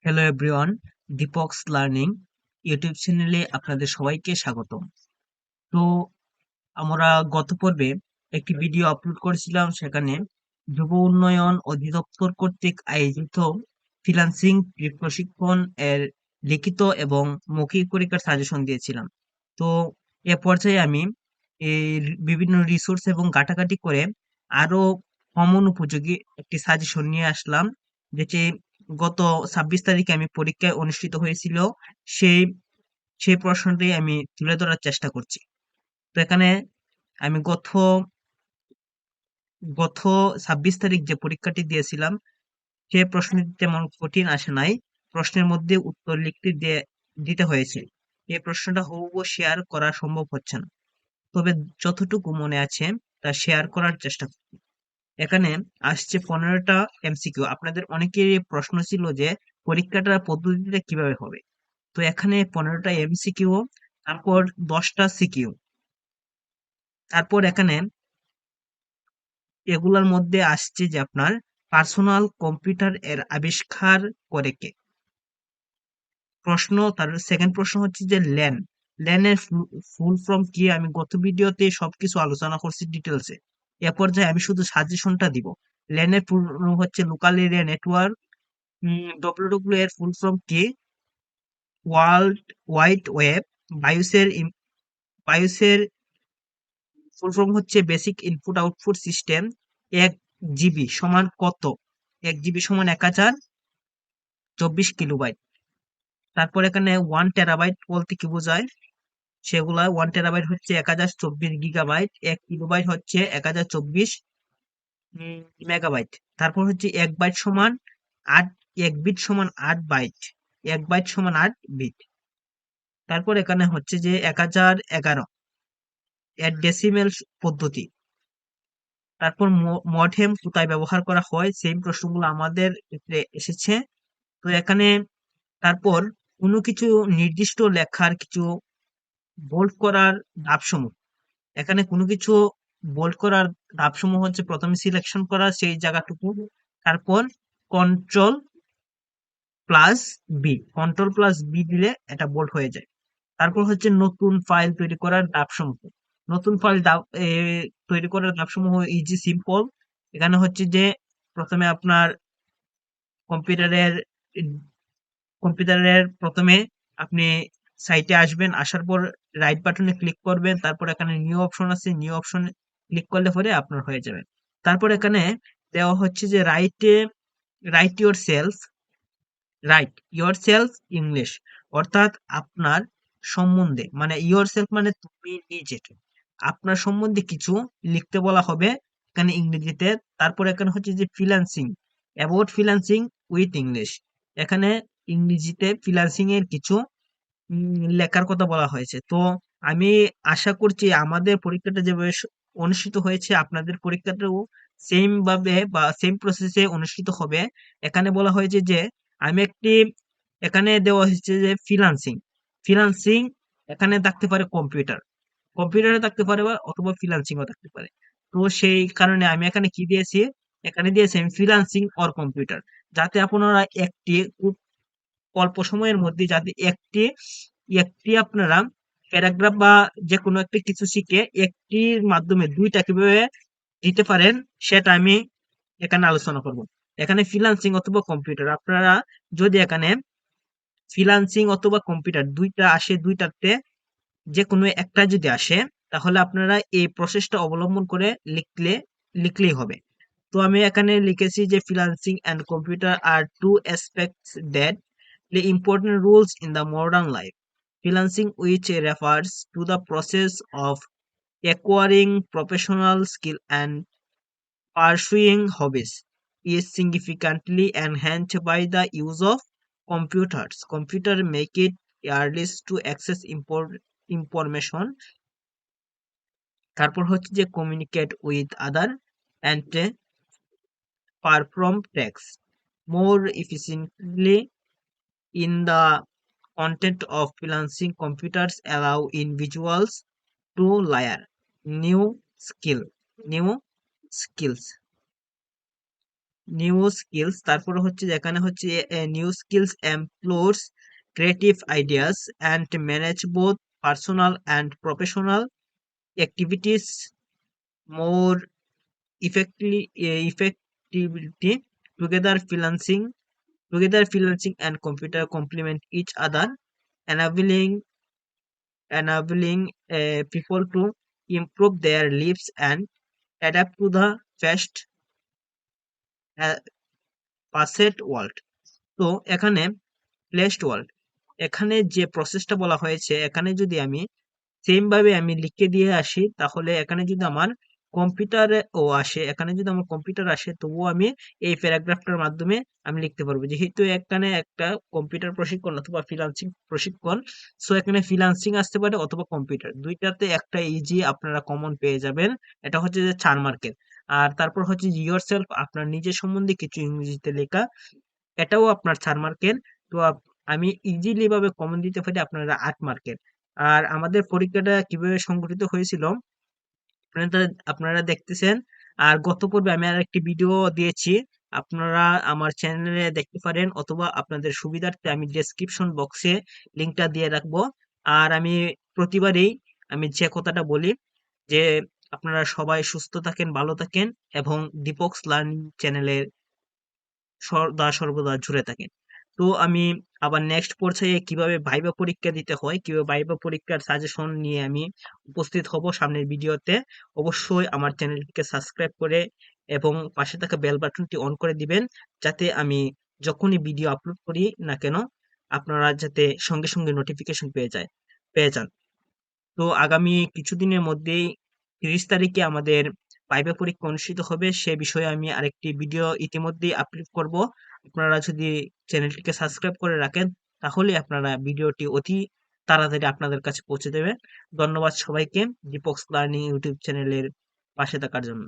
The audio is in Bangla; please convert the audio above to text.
হ্যালো এভরিওয়ান, দীপকস লার্নিং ইউটিউব চ্যানেলে আপনাদের সবাইকে স্বাগতম। তো আমরা গত পর্বে একটি ভিডিও আপলোড করেছিলাম, সেখানে যুব উন্নয়ন অধিদপ্তর কর্তৃক আয়োজিত ফ্রিল্যান্সিং প্রশিক্ষণ এর লিখিত এবং মৌখিক পরীক্ষার সাজেশন দিয়েছিলাম। তো এ পর্যায়ে আমি এই বিভিন্ন রিসোর্স এবং ঘাটাঘাটি করে আরো কমন উপযোগী একটি সাজেশন নিয়ে আসলাম, যেটি গত 26 তারিখে আমি পরীক্ষায় অনুষ্ঠিত হয়েছিল। সেই সেই প্রশ্নটি আমি তুলে ধরার চেষ্টা করছি। তো এখানে আমি গত গত 26 তারিখ যে পরীক্ষাটি দিয়েছিলাম, সে প্রশ্নটি তেমন কঠিন আসে নাই। প্রশ্নের মধ্যে উত্তর দিতে হয়েছে। এই প্রশ্নটা হুবহু শেয়ার করা সম্ভব হচ্ছে না, তবে যতটুকু মনে আছে তা শেয়ার করার চেষ্টা করছি। এখানে আসছে 15টা এমসিকিউ। আপনাদের অনেকেরই প্রশ্ন ছিল যে পরীক্ষাটার পদ্ধতিটা কিভাবে হবে। তো এখানে 15টা এমসিকিউ, তারপর 10টা সিকিউ, তারপর এখানে এগুলোর মধ্যে আসছে যে আপনার পার্সোনাল কম্পিউটার এর আবিষ্কার করে কে। প্রশ্ন, তার সেকেন্ড প্রশ্ন হচ্ছে যে ল্যান ল্যান এর ফুল ফর্ম কি। আমি গত ভিডিওতে সবকিছু আলোচনা করছি ডিটেলসে। এ পর্যায়ে আমি শুধু সাজেশনটা দিব। ল্যান এর ফুল হচ্ছে লোকাল এরিয়া নেটওয়ার্ক। ডব্লিউডব্লিউ এর ফুল ফর্ম কি, ওয়ার্ল্ড ওয়াইড ওয়েব। বায়োসের বায়োসের ফুল ফর্ম হচ্ছে basic input output system. 1 GB সমান কত? 1 জিবি সমান 1024 কিলোবাইট। তারপর এখানে 1 টেরাবাইট বলতে কি বোঝায়, সেগুলা 1 টেরাবাইট হচ্ছে 1024 গিগাবাইট, 1 কিলোবাইট হচ্ছে 1024 মেগাবাইট। তারপর হচ্ছে 1 বাইট সমান 8, 1 বিট সমান 8 বাইট, 1 বাইট সমান 8 বিট। তারপর এখানে হচ্ছে যে 1011 এর ডেসিমেল পদ্ধতি। তারপর মডেম কোথায় ব্যবহার করা হয়, সেই প্রশ্নগুলো আমাদের ক্ষেত্রে এসেছে। তো এখানে তারপর কোনো কিছু নির্দিষ্ট লেখার কিছু বোল্ড করার ধাপসমূহ। এখানে কোনো কিছু বোল্ড করার ধাপসমূহ হচ্ছে প্রথমে সিলেকশন করা সেই জায়গাটুকু, তারপর control plus control plus B দিলে এটা বোল্ড হয়ে যায়। তারপর হচ্ছে নতুন ফাইল তৈরি করার ধাপসমূহ। নতুন ফাইল তৈরি করার ধাপসমূহ ইজি সিম্পল। এখানে হচ্ছে যে প্রথমে আপনার কম্পিউটারের কম্পিউটারের প্রথমে আপনি সাইটে আসবেন, আসার পর রাইট বাটনে ক্লিক করবেন, তারপর এখানে নিউ অপশন আছে, নিউ অপশন ক্লিক করলে পরে আপনার হয়ে যাবে। তারপর এখানে দেওয়া হচ্ছে যে right your self right your self English, অর্থাৎ আপনার সম্বন্ধে, মানে ইউর সেলফ মানে তুমি নিজে, আপনার সম্বন্ধে কিছু লিখতে বলা হবে এখানে ইংরেজিতে। তারপর এখানে হচ্ছে যে freelancing, about freelancing with English. এখানে ইংরেজিতে ফ্রিল্যান্সিং এর কিছু লেখার কথা বলা হয়েছে। তো আমি আশা করছি আমাদের পরীক্ষাটা যেভাবে অনুষ্ঠিত হয়েছে, আপনাদের পরীক্ষাটাও সেম ভাবে বা সেম প্রসেসে অনুষ্ঠিত হবে। এখানে বলা হয়েছে যে আমি একটি এখানে দেওয়া হয়েছে যে ফ্রিল্যান্সিং ফ্রিল্যান্সিং এখানে থাকতে পারে কম্পিউটারে থাকতে পারে বা অথবা ফ্রিল্যান্সিংও থাকতে পারে। তো সেই কারণে আমি এখানে কি দিয়েছি, এখানে দিয়েছি আমি ফ্রিল্যান্সিং অর কম্পিউটার, যাতে আপনারা একটি খুব অল্প সময়ের মধ্যে যাতে একটি একটি আপনারা প্যারাগ্রাফ বা যে কোনো একটা কিছু শিখে একটির মাধ্যমে দুইটা কিভাবে দিতে পারেন, সেটা আমি এখানে আলোচনা করব। এখানে ফ্রিল্যান্সিং অথবা কম্পিউটার, আপনারা যদি এখানে ফ্রিল্যান্সিং অথবা কম্পিউটার দুইটা আসে, দুইটাতে যে কোনো একটা যদি আসে, তাহলে আপনারা এই প্রসেসটা অবলম্বন করে লিখলেই হবে। তো আমি এখানে লিখেছি যে freelancing and computer are two aspects that play important roles in the modern life. Freelancing, which refers to the process of acquiring professional skill and pursuing hobbies, is significantly enhanced by the use of computers. Computer make it easier to access information, তারপর হচ্ছে যে communicate with other and perform tasks more efficiently. In the content of freelancing, computers allow individuals to learn new skill, new skills, new skills, তারপরে হচ্ছে যে এখানে হচ্ছে new skills employers creative ideas and manage both personal and professional activities more effectively together freelancing and computer complement each other, enabling people to improve their lives and adapt to the fast uh, paced world. তো এখানে প্লেসড ওয়ার্ল্ড, এখানে যে প্রসেসটা বলা হয়েছে, এখানে যদি আমি সেম ভাবে আমি লিখে দিয়ে আসি, তাহলে এখানে যদি আমার কম্পিউটারে ও আসে, এখানে যদি আমার কম্পিউটার আসে, তবুও আমি এই প্যারাগ্রাফটার মাধ্যমে আমি লিখতে পারবো, যেহেতু এখানে একটা কম্পিউটার প্রশিক্ষণ অথবা ফ্রিল্যান্সিং প্রশিক্ষণ। সো এখানে ফ্রিল্যান্সিং আসতে পারে অথবা কম্পিউটার, দুইটাতে একটা ইজি আপনারা কমন পেয়ে যাবেন। এটা হচ্ছে যে 4 মার্কের। আর তারপর হচ্ছে ইয়োর সেলফ, আপনার নিজের সম্বন্ধে কিছু ইংরেজিতে লেখা, এটাও আপনার 4 মার্কের। তো আমি ইজিলি ভাবে কমন দিতে পারি আপনারা 8 মার্কের। আর আমাদের পরীক্ষাটা কিভাবে সংগঠিত হয়েছিল আপনারা আপনারা দেখতেছেন। আর গত পর্বে আমি আর একটি ভিডিও দিয়েছি, আপনারা আমার চ্যানেলে দেখতে পারেন, অথবা আপনাদের সুবিধার্থে আমি ডেসক্রিপশন বক্সে লিংকটা দিয়ে রাখবো। আর আমি প্রতিবারেই আমি যে কথাটা বলি যে আপনারা সবাই সুস্থ থাকেন, ভালো থাকেন, এবং দীপকস লার্নিং চ্যানেলের সদা সর্বদা জুড়ে থাকেন। তো আমি আবার নেক্সট পর্যায়ে কিভাবে ভাইবা পরীক্ষা দিতে হয়, কিভাবে ভাইবা পরীক্ষার সাজেশন নিয়ে আমি উপস্থিত হব সামনের ভিডিওতে, অবশ্যই আমার চ্যানেলটিকে সাবস্ক্রাইব করে এবং পাশে থাকা বেল বাটনটি অন করে দিবেন, যাতে আমি যখনই ভিডিও আপলোড করি না কেন আপনারা যাতে সঙ্গে সঙ্গে নোটিফিকেশন পেয়ে যান। তো আগামী কিছুদিনের মধ্যেই 30 তারিখে আমাদের ভাইবা পরীক্ষা অনুষ্ঠিত হবে, সে বিষয়ে আমি আরেকটি ভিডিও ইতিমধ্যেই আপলোড করব। আপনারা যদি চ্যানেলটিকে সাবস্ক্রাইব করে রাখেন, তাহলে আপনারা ভিডিওটি অতি তাড়াতাড়ি আপনাদের কাছে পৌঁছে দেবে। ধন্যবাদ সবাইকে দীপক লার্নিং ইউটিউব চ্যানেলের পাশে থাকার জন্য।